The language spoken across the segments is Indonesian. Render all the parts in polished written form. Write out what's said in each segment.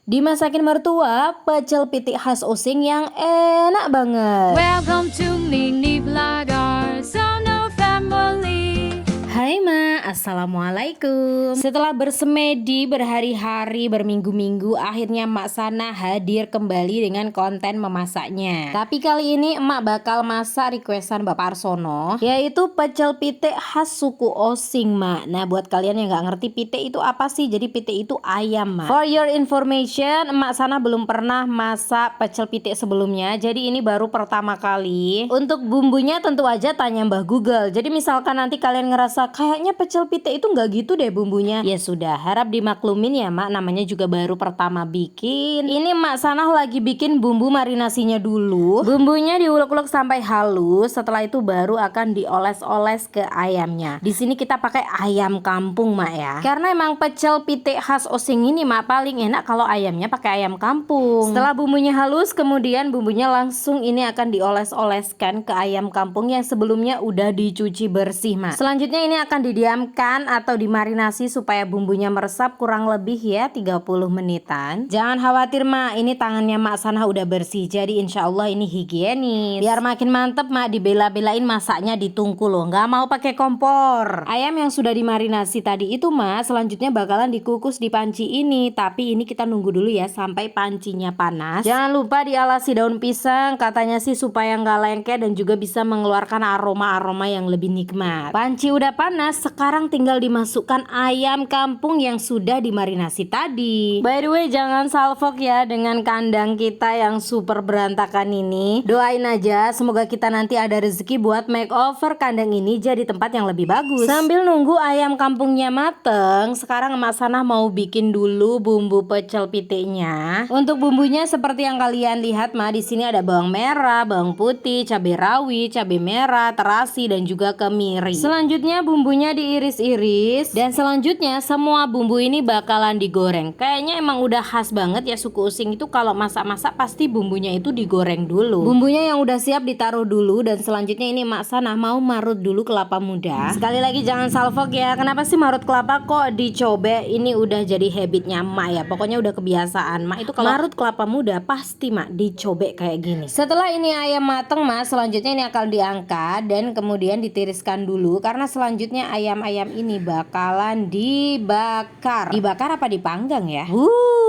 Dimasakin mertua, pecel pitik khas Osing yang enak banget. Welcome to Mini Vlogger Sono Family. Hai Ma, Assalamualaikum. Setelah bersemedi berhari-hari, berminggu-minggu, akhirnya Mak Sana hadir kembali dengan konten memasaknya. Tapi kali ini emak bakal masak requestan Bapak Arsono, yaitu pecel pitik khas suku Osing, Mak. Nah, buat kalian yang gak ngerti pitik itu apa sih, jadi pitik itu ayam, Mak. For your information, Mak Sana belum pernah masak pecel pitik sebelumnya, jadi ini baru pertama kali. Untuk bumbunya tentu aja tanya Mbah Google. Jadi misalkan nanti kalian ngerasa kayaknya pecel pitik itu nggak gitu deh bumbunya, ya sudah, harap dimaklumin ya Mak, namanya juga baru pertama bikin. Ini Mak Sana lagi bikin bumbu marinasinya dulu. Bumbunya diulek-ulek sampai halus, setelah itu baru akan dioles-oles ke ayamnya. Di sini kita pakai ayam kampung Mak ya, karena emang pecel pitik khas Osing ini Mak paling enak kalau ayamnya pakai ayam kampung. Setelah bumbunya halus, kemudian bumbunya langsung ini akan dioles-oleskan ke ayam kampung yang sebelumnya udah dicuci bersih Mak. Selanjutnya ini akan didiamkan atau dimarinasi supaya bumbunya meresap kurang lebih ya 30 menitan. Jangan khawatir Mak, ini tangannya Mak Sana udah bersih, jadi insya Allah ini higienis. Biar makin mantep Mak, dibela-belain masaknya di tungku loh, nggak mau pakai kompor. Ayam yang sudah dimarinasi tadi itu Mak, selanjutnya bakalan dikukus di panci ini. Tapi ini kita nunggu dulu ya sampai pancinya panas. Jangan lupa dialasi daun pisang, katanya sih supaya nggak lengket dan juga bisa mengeluarkan aroma-aroma yang lebih nikmat. Panci udah panas, sekarang tinggal dimasukkan ayam kampung yang sudah dimarinasi tadi. By the way, jangan salfok ya dengan kandang kita yang super berantakan ini. Doain aja semoga kita nanti ada rezeki buat makeover kandang ini jadi tempat yang lebih bagus. Sambil nunggu ayam kampungnya mateng, sekarang Emak Sana mau bikin dulu bumbu pecel pitiknya. Untuk bumbunya seperti yang kalian lihat Mak, di sini ada bawang merah, bawang putih, cabai rawit, cabai merah, terasi dan juga kemiri. Selanjutnya bumbunya diiris-iris dan selanjutnya semua bumbu ini bakalan digoreng. Kayaknya emang udah khas banget ya suku Osing itu kalau masak-masak pasti bumbunya itu digoreng dulu. Bumbunya yang udah siap ditaruh dulu dan selanjutnya ini Mak Sana mau marut dulu kelapa muda. Sekali lagi jangan salfok ya, kenapa sih marut kelapa kok dicobek? Ini udah jadi habitnya Mak ya, pokoknya udah kebiasaan Mak itu kalau marut kelapa muda pasti Mak dicobek kayak gini. Setelah ini ayam mateng Mak, selanjutnya ini akan diangkat dan kemudian ditiriskan dulu karena selanjutnya ayam-ayam ini bakalan dibakar. Dibakar apa dipanggang ya?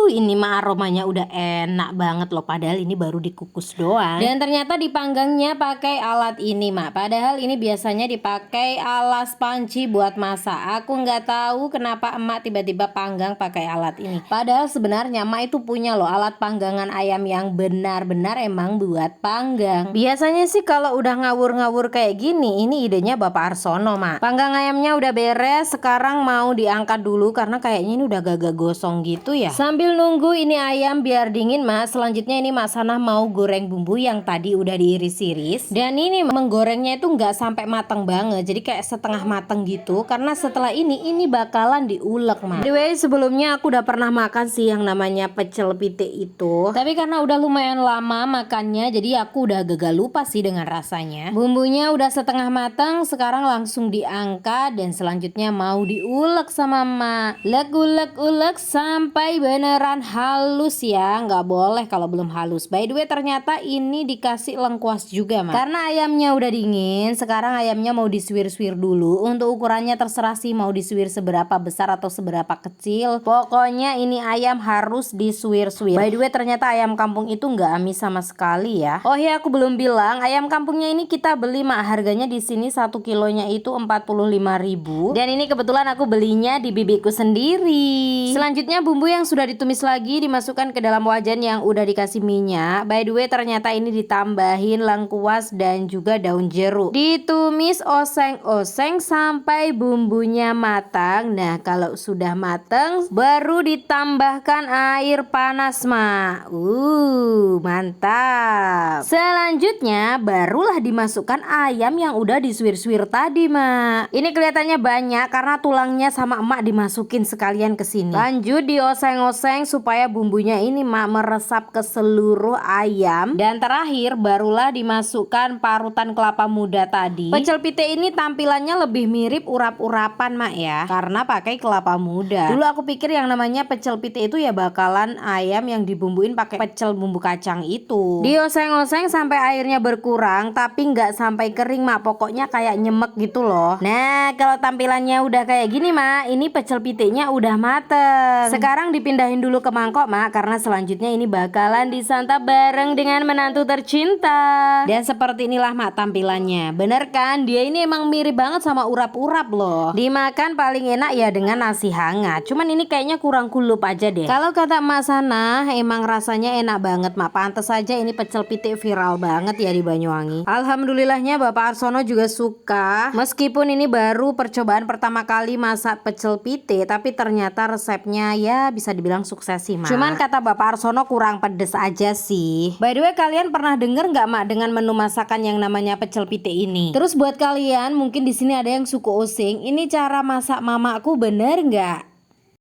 Ini mah aromanya udah enak banget loh, padahal ini baru dikukus doang. Dan ternyata dipanggangnya pakai alat ini Mak, padahal ini biasanya dipakai alas panci buat masak. Aku nggak tahu kenapa emak tiba-tiba panggang pakai alat ini, padahal sebenarnya emak itu punya loh alat panggangan ayam yang benar-benar emang buat panggang. Biasanya sih kalau udah ngawur-ngawur kayak gini, ini idenya Bapak Arsono Mak. Panggang ayamnya udah beres, sekarang mau diangkat dulu karena kayaknya ini udah agak gosong gitu ya. Sambil nunggu ini ayam biar dingin Mak, selanjutnya ini Mak Sana mau goreng bumbu yang tadi udah diiris-iris. Dan ini menggorengnya itu nggak sampai matang banget, jadi kayak setengah matang gitu karena setelah ini bakalan diulek Mak. Anyway, sebelumnya aku udah pernah makan sih yang namanya pecel pitik itu, tapi karena udah lumayan lama makannya jadi aku udah agak lupa sih dengan rasanya. Bumbunya udah setengah matang, sekarang langsung diangkat dan selanjutnya mau diulek sama Mak. Ulek sampai beneran halus ya, nggak boleh kalau belum halus. By the way, ternyata ini dikasih lengkuas juga Mak, karena ayamnya udah dingin. Sekarang ayamnya mau disuir-suir dulu. Untuk ukurannya terserah sih mau disuir seberapa besar atau seberapa kecil, pokoknya ini ayam harus disuir-suir. By the way, ternyata ayam kampung itu nggak amis sama sekali ya. Oh ya, aku belum bilang, ayam kampungnya ini kita beli Mak, harganya di sini 1 kilonya itu 45.000. Dan ini kebetulan aku belinya di bibiku sendiri. Selanjutnya bumbu yang sudah ditumis lagi dimasukkan ke dalam wajan yang udah dikasih minyak. By the way, ternyata ini ditambahin lengkuas dan juga daun jeruk. Ditumis oseng-oseng sampai bumbunya matang. Nah, kalau sudah matang baru ditambahkan air panas Mak. Mantap. Selanjutnya barulah dimasukkan ayam yang udah disuir-suir tadi Mak. Ini kelihatannya banyak karena tulangnya sama emak dimasukin sekalian ke sini. Lanjut dioseng-oseng supaya bumbunya ini mak meresap ke seluruh ayam. Dan terakhir barulah dimasukkan parutan kelapa muda tadi. Pecel pite ini tampilannya lebih mirip urap-urapan mak ya, karena pakai kelapa muda. Dulu aku pikir yang namanya pecel pite itu ya bakalan ayam yang dibumbuin pakai pecel bumbu kacang itu. Dioseng-oseng sampai airnya berkurang, tapi nggak sampai kering mak, pokoknya kayak nyemek gitu loh. Nah kalau tampilannya udah kayak gini mak, ini pecel pitenya udah mateng. Sekarang dipindahin dulu ke mangkok mak, karena selanjutnya ini bakalan disantap bareng dengan menantu tercinta. Dan seperti inilah mak tampilannya. Bener kan, dia ini emang mirip banget sama urap-urap loh. Dimakan paling enak ya dengan nasi hangat, cuman ini kayaknya kurang kulup aja deh. Kalau kata emak sana emang rasanya enak banget mak, pantes saja ini pecel pite viral banget ya di Banyuwangi. Alhamdulillahnya Bapak Arsono juga suka. Meskipun ini baru percobaan pertama kali masak pecel pite, tapi ternyata resepnya ya bisa dibilang sukses sih mak. Cuman kata Bapak Arsono kurang pedes aja sih. By the way, kalian pernah denger nggak mak dengan menu masakan yang namanya pecel pite ini? Terus buat kalian mungkin di sini ada yang suku oseng, ini cara masak mamaku bener nggak?